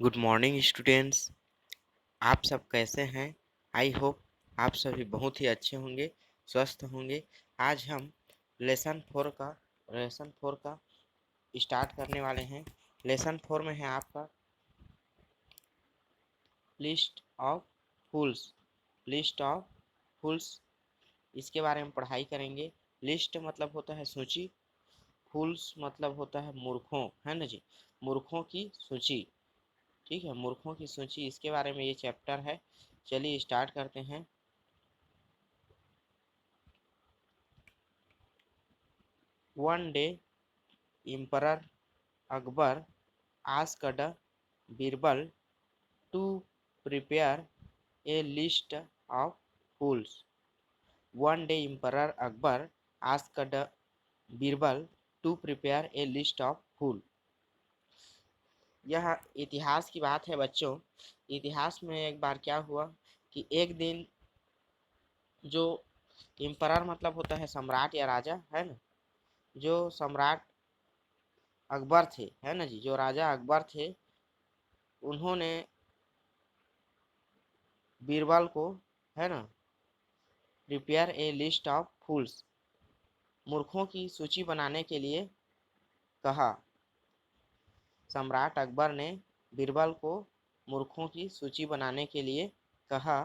Good morning students. आप सब कैसे हैं? आई होप आप सभी बहुत ही अच्छे होंगे, स्वस्थ होंगे। आज हम लेसन 4 का स्टार्ट करने वाले हैं। लेसन 4 में है आपका list of fools. List of fools, इसके बारे में पढ़ाई करेंगे। लिस्ट मतलब होता है सूची, फूल्स मतलब होता है मूर्खों, है ना जी। मूर्खों की सूची, ठीक है, मूर्खों की सूची, इसके बारे में ये चैप्टर है। चलिए स्टार्ट करते हैं। One day, Emperor Akbar asked Birbal to prepare a list of fools. One day, Emperor Akbar asked Birbal to prepare a list of fools. यह इतिहास की बात है बच्चों। इतिहास में एक बार क्या हुआ कि एक दिन जो एम्परर मतलब होता है सम्राट या राजा, है ना। जो सम्राट अकबर थे, है ना जी, जो राजा अकबर थे, उन्होंने बीरबल को, है ना, prepare a list of fools, मूर्खों की सूची बनाने के लिए कहा। सम्राट अकबर ने बीरबल को मूर्खों की सूची बनाने के लिए कहा।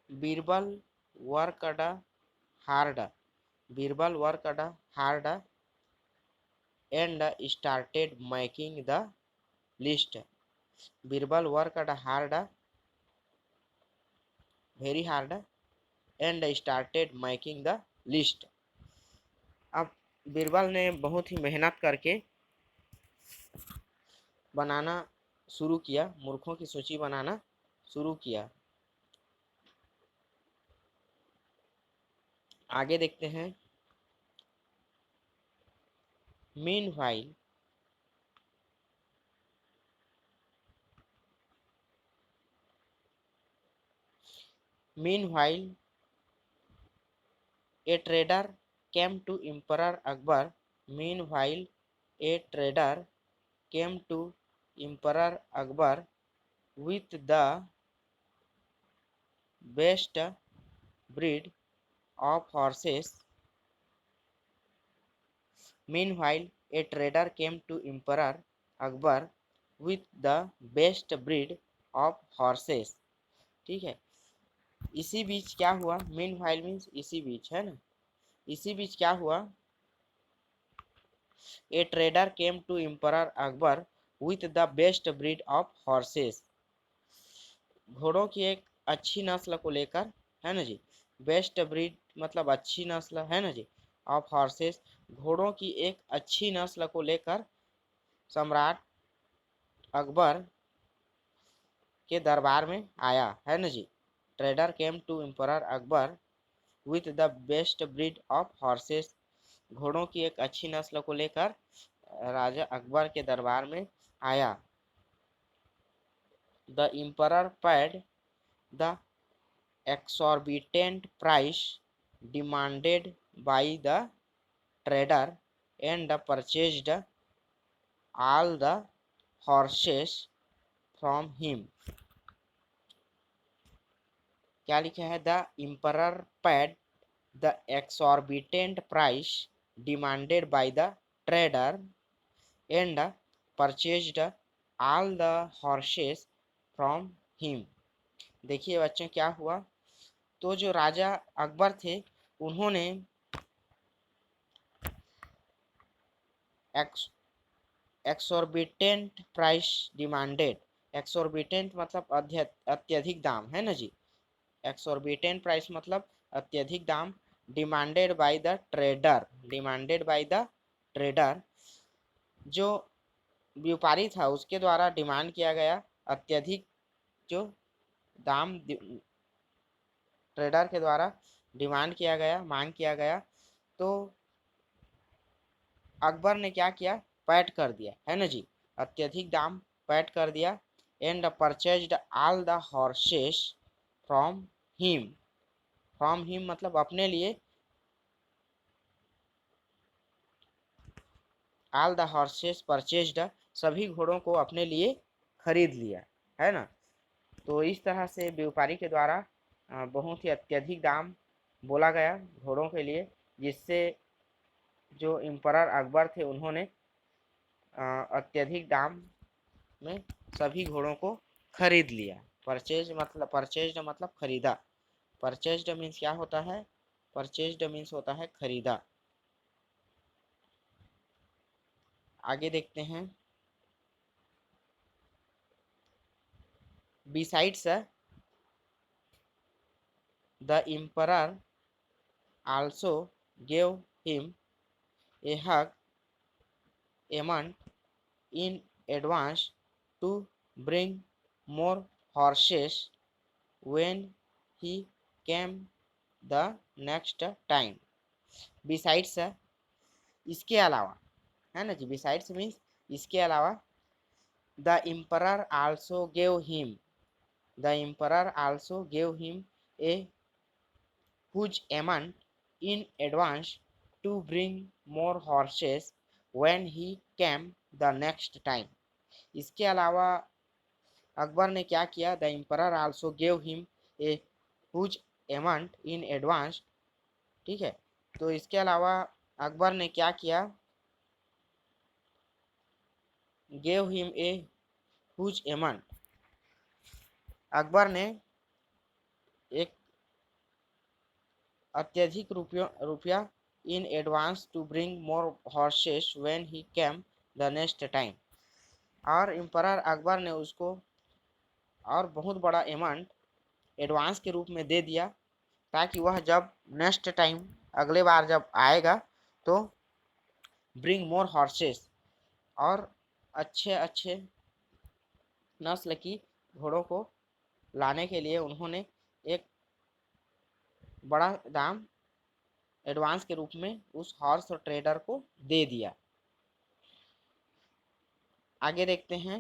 Birbal worked hard. Birbal worked hard and started making the list. Birbal worked hard, very hard, and started making the list. अब बीरबल ने बहुत ही मेहनत करके बनाना शुरू किया, मूर्खों की सूची बनाना शुरू किया। आगे देखते हैं। Meanwhile meanwhile a trader came to emperor Akbar. Meanwhile a trader came to emperor Akbar with the best breed of horses. Meanwhile, a trader came to Emperor Akbar with the best breed of horses. ठीक है। इसी बीच क्या हुआ, meanwhile means इसी बीच, है ना। इसी बीच क्या हुआ, a trader came to emperor Akbar with the best breed of horses. घोड़ों की एक अच्छी नस्ल को लेकर, है ना जी। बेस्ट ब्रीड मतलब अच्छी नस्ल, है ना जी, ऑफ हॉर्सेस, घोड़ों की एक अच्छी नस्ल को लेकर सम्राट अकबर के दरबार में आया, है ना जी। Trader came to emperor Akbar with the best breed of horses, घोड़ों की एक अच्छी नस्ल को लेकर राजा अकबर के दरबार में आया। The emperor paid the exorbitant price demanded by the trader and purchased all the horses from him. क्या लिखा है, the emperor paid the exorbitant price demanded by the trader and purchased all the horses from him. देखिए बच्चों क्या हुआ, तो जो राजा अकबर थे उन्होंने एक्सोर्बिटेंट प्राइस डिमांडेड। एक्सोर्बिटेंट मतलब अत्यधिक दाम, है ना जी। एक्सोर्बिटेंट प्राइस मतलब अत्यधिक दाम। Demanded by the trader, demanded by the trader, जो व्यापारी था उसके द्वारा डिमांड किया गया अत्यधिक जो दाम ट्रेडर के द्वारा डिमांड किया गया, मांग किया गया। तो अकबर ने क्या किया, पैट कर दिया, है ना जी, अत्यधिक दाम पैट कर दिया। And purchased all the horses from him. From him मतलब अपने लिए, ऑल द हॉर्सेस परचेज्ड, सभी घोड़ों को अपने लिए खरीद लिया, है ना। तो इस तरह से व्यापारी के द्वारा बहुत ही अत्यधिक दाम बोला गया घोड़ों के लिए, जिससे जो एम्परर अकबर थे उन्होंने अत्यधिक दाम में सभी घोड़ों को खरीद लिया। परचेज मतलब खरीदा। परचेज्ड मीन्स क्या होता है? परचेज्ड मीन्स होता है खरीदा। आगे देखते हैं। Besides the emperor also gave him a hug amount in advance to bring more horses when he came the next time. Besides, इसके अलावा, है ना जी, besides मीन्स इसके अलावा, the emperor also gave him, the emperor also gave him a huge amount in advance to bring more horses when he came the next time. इसके अलावा अकबर ने क्या किया? The emperor also gave him a huge amount in advance, ठीक है। तो इसके अलावा अकबर ने क्या किया? Gave him a huge amount, Akbar ने एक अत्यधिक रुपया in advance to bring more horses when he came the next time, और एम्परर अकबर ने उसको और बहुत बड़ा अमाउंट एडवांस के रूप में दे दिया, ताकि वह जब नेक्स्ट टाइम अगले बार जब आएगा तो ब्रिंग मोर हॉर्सेस, और अच्छे अच्छे नस्ल की घोड़ों को लाने के लिए उन्होंने एक बड़ा दाम एडवांस के रूप में उस हॉर्स और ट्रेडर को दे दिया। आगे देखते हैं।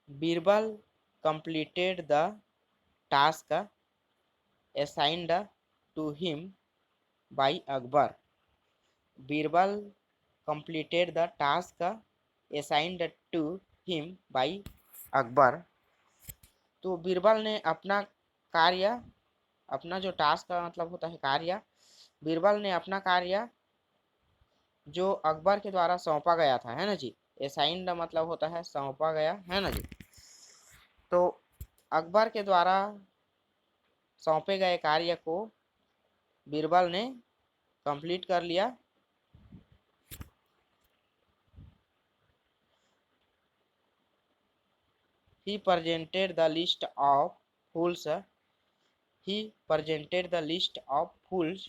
Birbal completed the task assigned to him by Akbar. Birbal completed the task assigned to him by Akbar. तो बीरबल ने अपना कार्य, अपना जो टास्क का मतलब होता है कार्य, बीरबल ने अपना कार्य जो अकबर के द्वारा सौंपा गया था, है ना जी। असाइंड मतलब होता है सौंपा गया, है ना जी। तो अकबर के द्वारा सौंपे गए कार्य को बीरबल ने कंप्लीट कर लिया। He presented the list of fools. He presented the list of fools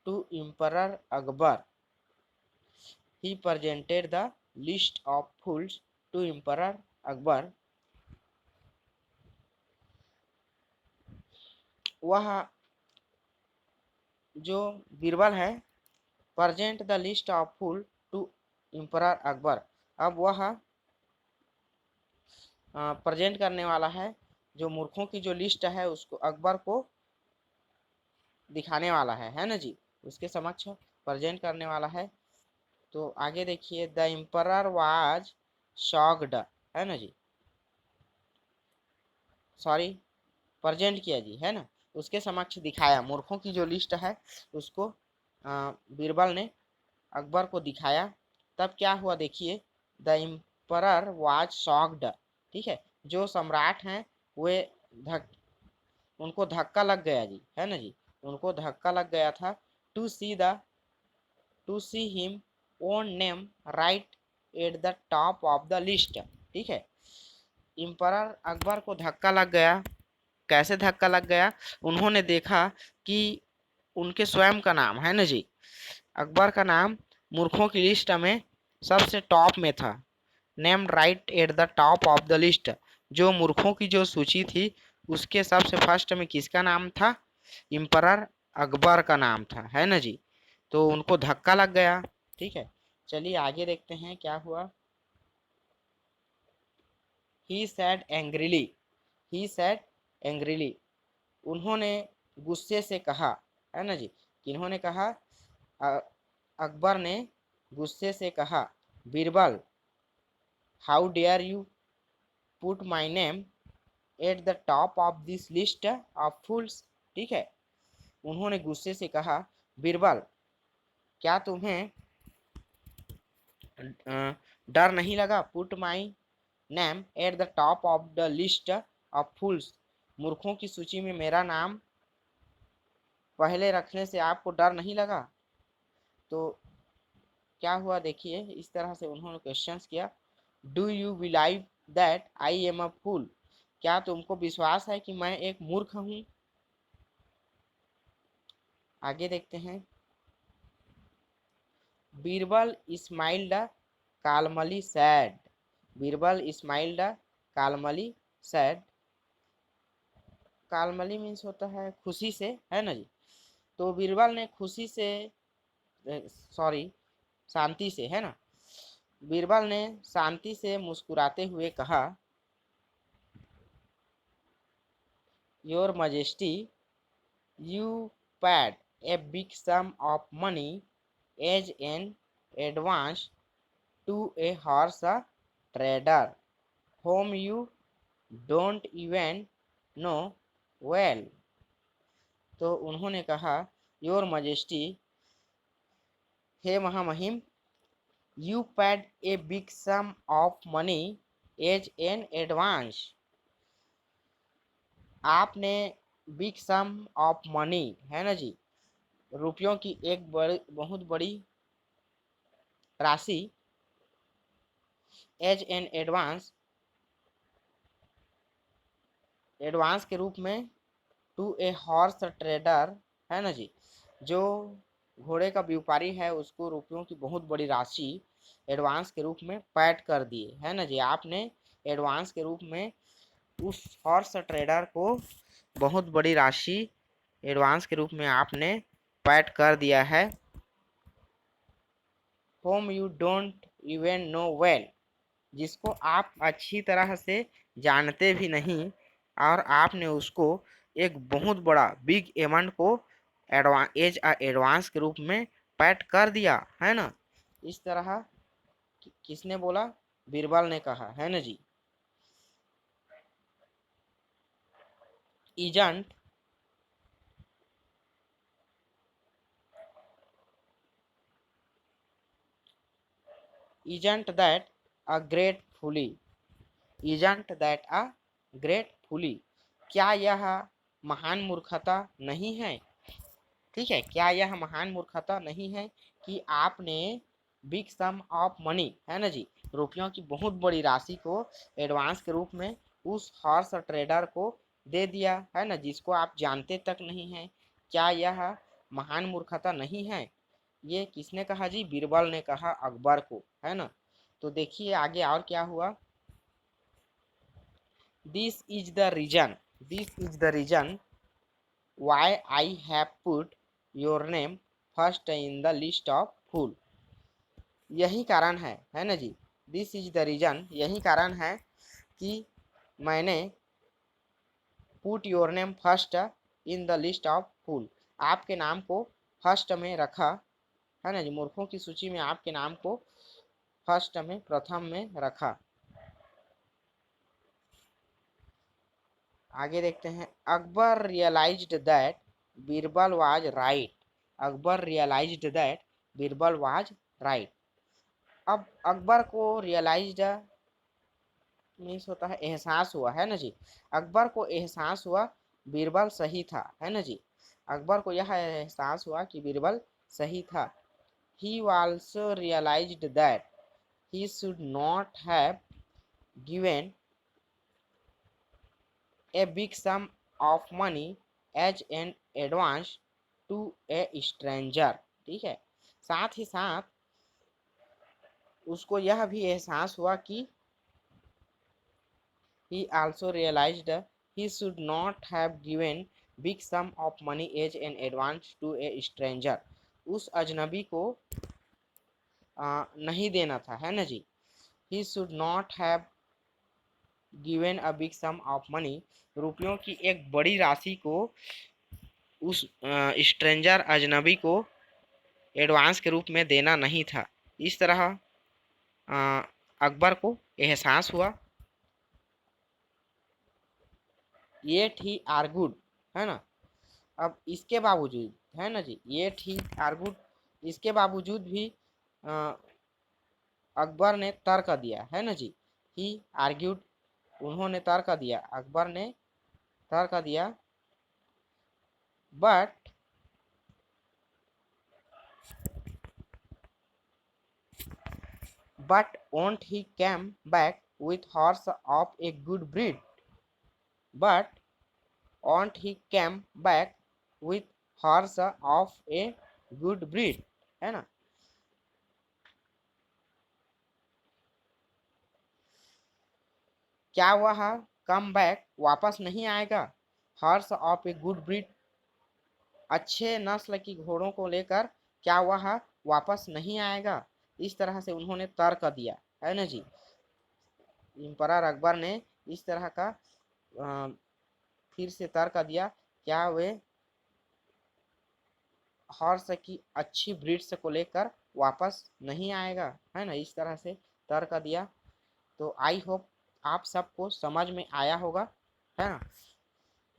to Emperor Akbar. He presented the list of fools to Emperor Akbar. वह जो बीरबल है, present the list of fool to emperor Akbar, अब वह present करने वाला है, जो मूर्खों की जो लिस्ट है उसको अकबर को दिखाने वाला है ना जी, उसके समक्ष प्रेजेंट करने वाला है। तो आगे देखिए, द एम्परर वाज शॉक्ड, है ना जी, सॉरी प्रेजेंट किया जी, है ना, उसके समक्ष दिखाया, मूर्खों की जो लिस्ट है उसको बीरबल ने अकबर को दिखाया। तब क्या हुआ देखिए, द एम्परर वाज शॉक्ड, ठीक है, जो सम्राट हैं वे उनको धक्का लग गया जी, है ना जी, उनको धक्का लग गया था। To see him own name right at the top of the list, ठीक है। एम्परर अकबर को धक्का लग गया। कैसे धक्का लग गया? उन्होंने देखा कि उनके स्वयं का नाम, है ना जी, अकबर का नाम मूर्खों की लिस्ट में सबसे टॉप में था। Name right at the top of the list, जो मूर्खों की जो सूची थी उसके सबसे फर्स्ट में किसका नाम था? एम्परर अकबर का नाम था, है ना जी। तो उनको धक्का लग गया, ठीक है। चलिए आगे देखते हैं क्या हुआ। He said angrily, he said angrily, उन्होंने गुस्से से कहा, है ना जी। किन्होंने कहा? अकबर ने गुस्से से कहा, Birbal, how dare you put my name at the top of this list of fools. ठीक है, उन्होंने गुस्से से कहा, बीरबल, क्या तुम्हें डर नहीं लगा? Put my name at the top of the list of fools, मूर्खों की सूची में मेरा नाम पहले रखने से आपको डर नहीं लगा? तो क्या हुआ देखिए, इस तरह से उन्होंने क्वेश्चंस किया, do you believe that I am a fool, क्या तुमको विश्वास है कि मैं एक मूर्ख हूँ? आगे देखते हैं। Birbal smiled calmly said, Birbal smiled calmly said, calmly means होता है खुशी से, है ना जी। तो बीरबल ने खुशी से, सॉरी, शांति से, है ना, बीरबल ने शांति से मुस्कुराते हुए कहा, your majesty, you paid a big sum of money as an advance to a horse trader whom you don't even know well। तो उन्होंने कहा, योर मजेस्टी, हे महामहिम, you paid a big sum of money as an advance, आपने big sum of money, है ना जी, रुपयों की एक बड़ी, बहुत बड़ी राशि, एज एन एडवांस, एडवांस के रूप में, टू ए हॉर्स ट्रेडर, है ना जी, जो घोड़े का व्यापारी है उसको रुपयों की बहुत बड़ी राशि एडवांस के रूप में पेड कर दिए, है ना जी। आपने एडवांस के रूप में उस हॉर्स ट्रेडर को बहुत बड़ी राशि एडवांस के रूप में आपने पेड कर दिया है। Home you don't even know well, जिसको आप अच्छी तरह से जानते भी नहीं, और आपने उसको एक बहुत बड़ा बिग अमाउंट को एडवांस के रूप में पेड कर दिया, है ना। इस तरह किसने बोला? बीरबल ने कहा, है ना जी। Isn't isn't that a great folly, isn't that a great folly, क्या यह महान मूर्खता नहीं है? ठीक है, क्या यह महान मूर्खता नहीं है कि आपने बिग सम ऑफ मनी, है ना जी, रुपयों की बहुत बड़ी राशि को एडवांस के रूप में उस हॉर्स ट्रेडर को दे दिया, है ना, जिसको आप जानते तक नहीं है। क्या यह महान मूर्खता नहीं है? ये किसने कहा जी? बीरबल ने कहा अकबर को, है ना। तो देखिए आगे और क्या हुआ। This is the reason, this is the reason why I have put your name first in the list of fool, यही कारण है ना जी। दिस इज द रीजन, यही कारण है कि मैंने put your name first in the list of fool, आपके नाम को फर्स्ट में रखा, है ना जी, मूर्खों की सूची में आपके नाम को फर्स्ट में, प्रथम में रखा। आगे देखते हैं। Akbar realised that Birbal was right, Akbar realised that Birbal was right. अब अकबर को रियलाइज्ड मीन्स होता है एहसास हुआ, है ना जी। अकबर को एहसास हुआ बीरबल सही था, है ना जी। अकबर को यह एहसास हुआ कि बीरबल सही था। He also realised that he should not have given a big sum of money as an advance to a stranger. ठीक है, साथ ही साथ उसको यह भी एहसास हुआ कि he also realized he should not have given big sum of money as an advance to a stranger, उस अजनबी को नहीं देना था, है ना जी। he should not have given a big sum of money, रुपयों की एक बड़ी राशि को उस स्ट्रेंजर अजनबी को एडवांस के रूप में देना नहीं था। इस तरह अकबर को एहसास हुआ। ये ही आर्गुड, है ना। अब इसके बावजूद, है ना जी, ये ठीक आर्गुड, इसके बावजूद भी अकबर ने तर्क दिया, है ना जी। ही आर्ग्यूड, उन्होंने तर्क दिया, अकबर ने तर्क दिया। But won't he came back with horse of a good breed, but won't he came back with horse of a good breed, है ना। क्या वह कम बैक वापस नहीं आएगा, horse of a good breed, अच्छे नस्ल की घोड़ों को लेकर क्या वह वापस नहीं आएगा। इस तरह से उन्होंने तर्क दिया, है ना जी। इम्परर अकबर ने इस तरह का फिर से तर्क दिया, क्या वे हॉर्स की अच्छी ब्रीड्स को लेकर वापस नहीं आएगा, है ना। इस तरह से तर्क दिया। तो आई होप आप सबको समझ में आया होगा, है ना।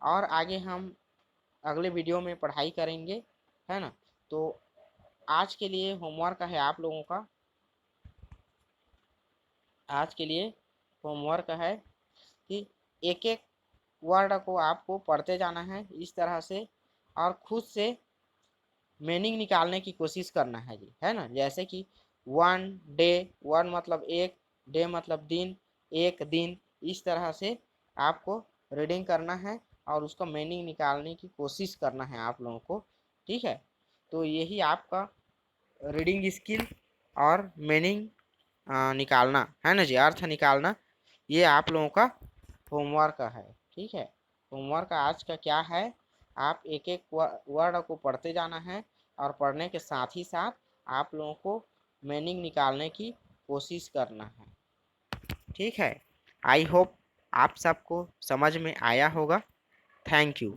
और आगे हम अगले वीडियो में पढ़ाई करेंगे, है ना। तो आज के लिए होमवर्क है आप लोगों का, आज के लिए होमवर्क है कि एक एक वर्ड को आपको पढ़ते जाना है इस तरह से, और खुद से मीनिंग निकालने की कोशिश करना है जी, है ना। जैसे कि वन डे, वन मतलब एक, डे मतलब दिन, एक दिन, इस तरह से आपको रीडिंग करना है और उसका मीनिंग निकालने की कोशिश करना है आप लोगों को, ठीक है। तो यही आपका रीडिंग स्किल और मीनिंग निकालना, है ना जी, अर्थ निकालना, ये आप लोगों का होमवर्क है, ठीक है। होमवर्क आज का क्या है, आप एक एक वर्ड को पढ़ते जाना है और पढ़ने के साथ ही साथ आप लोगों को मीनिंग निकालने की कोशिश करना है, ठीक है। आई होप आप सबको समझ में आया होगा। Thank you.